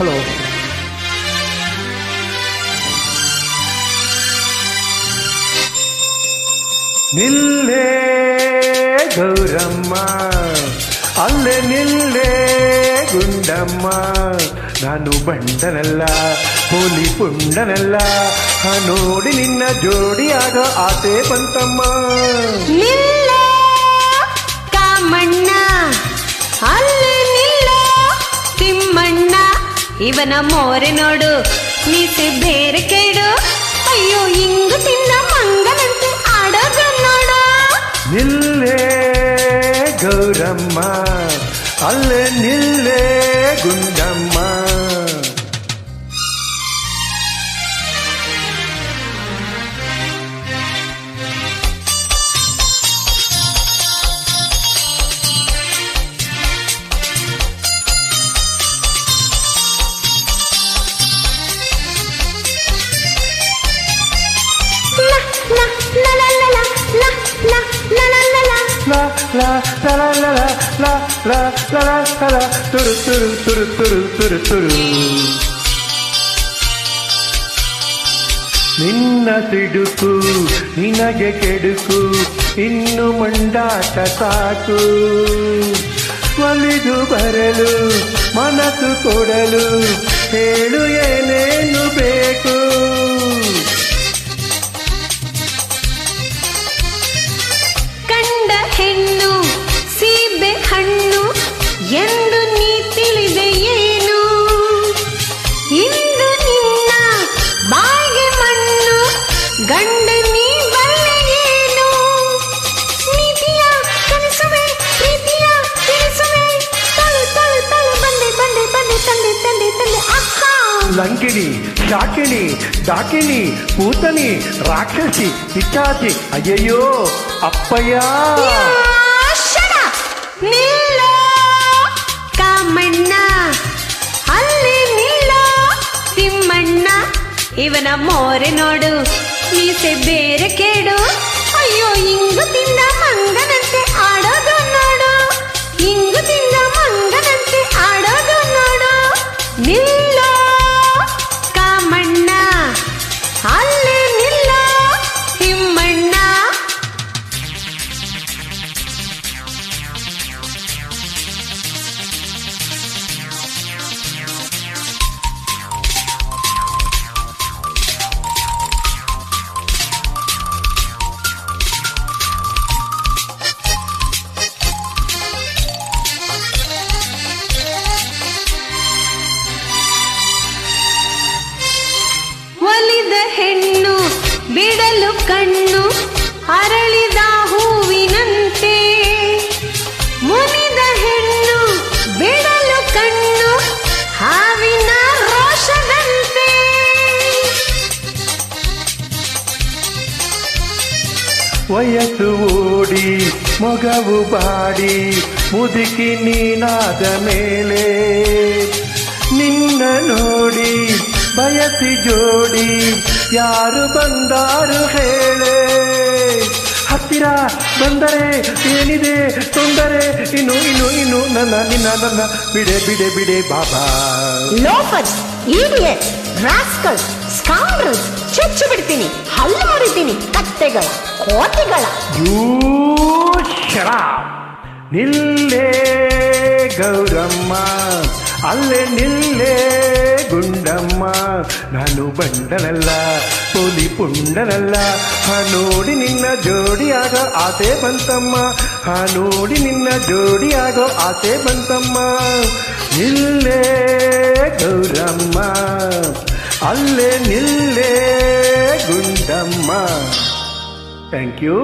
Hello. ನಿಲ್ಲೇ Gowramma, ಅಲ್ಲೇ ನಿಲ್ಲೇ ಗುಂಡಮ್ಮ, ನಾನು ಬಂಡನಲ್ಲ ಹೋಲಿ ಪುಂಡನಲ್ಲ, ನೋಡಿ ನಿನ್ನ ಜೋಡಿಯಾಗ ಆಸೆ ಬಂತಮ್ಮ. ನಿಲ್ಲ ಕಾಮಣ್ಣ, ಅಲ್ಲೇ ನಿಲ್ಲ ತಿಮ್ಮಣ್ಣ, ಇವನ ಮೋರೆ ನೋಡು ಮೀಸೆ ಬೇರೆ ಕೇಡು, ಅಯ್ಯೋ ಇಂಗು ತಿನ್ನ ಮಂಗನಂತೆ ಆಡೋದು ನೋಡು. ನಿಲ್ಲೇ ಗೌರಮ್ಮ, ಅಲ್ಲೇ ನಿಲ್ಲೇ Gundamma. La la la la la la la la la la la turu turu turu turu turu turu. ನಿನ್ನ ಸಿಡುಕು ನಿನಗೆ ಕೆಡುಕು, ಇನ್ನು ಮಂಡಾಟ ಸಾಕು, ಒಲಿದು ಬರಲು ಮನಸ್ಸು ಕೊಡಲು, ಹೇಳು ಏನೇನು ಬೇಕು. ಹೆಣ್ಣು ಸೀಬೆ ಹಣ್ಣು ಎಂದು ನೀ ತಿಳಿದೆ ಏನು, ಇಂದು ನಿನ್ನ ಬಾಯಿಗೆ ಮಣ್ಣು, ಗಂಡ ನೀ ಬಲ್ಲೆ ಏನು. ನೀತಿಯ ಕನಸುವೆ ಪ್ರೀತಿಯ ತಿಳಿಸುವೆ, ತಲೆ ತಲೆ ತಲೆ ಬಂದೆ ಬಂದೆ ಬಂದೆ ತಂದೆ ತಂದೆ ತಂದೆ ಅಕ್ಕ. ಲಂಕಿಣಿ ಶಾಕಿಣಿ ಡಾಕಿಣಿ ಪೂತನಿ ರಾಕ್ಷಸಿ ಪಿಚಾಚಿ, ಅಯ್ಯಯ್ಯೋ ಅಪ್ಪಯ್ಯ. ನಿಲ್ಲ ಕಾಮಣ್ಣ, ಅಲ್ಲಿ ನಿಲ್ಲ ತಿಮ್ಮಣ್ಣ, ಇವನ ಮೋರೆ ನೋಡು ಮೀಸೆ ಬೇರೆ ಕೇಡು, ಅಯ್ಯೋ ಇಂಗು ತಿಂದ ಮಂಗನಂತೆ ಆಡೋದು ನೋಡು, ಇಂಗು ತಿಂದ ಮಂಗನಂತೆ ಆಡೋದು ನೋಡು. ನಿಲ್ಲ ಕಾಮಣ್ಣ, ಅಲ್ಲಿ ನಿಲ್ಲ ತಿಮ್ಮಣ್ಣ. ಒಲಿದ ಹೆಣ್ಣು ಬಿಡಲು ಕಣ್ಣು, ಅರಳಿದ ಹೂವಿನಂತೆ, ಮುನಿದ ಹೆಣ್ಣು ಬಿಡಲು ಕಣ್ಣು, ಹಾವಿನ ರೋಷದಂತೆ. ವಯಸ್ಸು ಓಡಿ ಮೊಗವು ಬಾಡಿ, ಮುದುಕಿ ನೀನಾದ ಮೇಲೆ, ನಿನ್ನ ನೋಡಿ ಬಯಸಿ ಜೋಡಿ, ಯಾರು ಬಂದಾರು ಹೇಳೆ. ಹತ್ತಿರ ಬಂದರೆ ಏನಿದೆ ತೊಂದರೆ, ಇನ್ನು ಇನ್ನು ಇನ್ನು ನನ್ನ ನಿನ್ನ ನನ್ನ ಬಿಡೆ ಬಿಡೆ ಬಿಡೆ ಬಾಬಾ. ಲೋಫರ್ಸ್, ಇಡಿಯಟ್ಸ್, ರಾಸ್ಕಲ್ಸ್, ಸ್ಕೌಂಡ್ರಲ್ಸ್, ಚುಚ್ಚು ಬಿಡ್ತೀನಿ, ಹಲ್ಲು ಮುರಿತೀನಿ, ಕತ್ತೆಗಳ ಕೋತಿಗಳ. ಯೂ ಶರ. ನಿಲ್ಲೇ ಗೌರಮ್ಮ, ಅಲ್ಲೇ ನಿಲ್ಲೇ ಗುಂಡಮ್ಮ, ನಾನು ಬಂಡನಲ್ಲ ಪೋಲಿ ಪುಂಡನಲ್ಲ, ನೋಡಿ ನಿನ್ನ ಜೋಡಿಯಾಗ ಆಸೆ ಬಂತಮ್ಮ, ನೋಡಿ ನಿನ್ನ ಜೋಡಿಯಾಗೋ ಆಸೆ ಬಂತಮ್ಮ. ನಿಲ್ಲೇ ಗೌರಮ್ಮ, ಅಲ್ಲೇ ನಿಲ್ಲೇ ಗುಂಡಮ್ಮ. Thank you.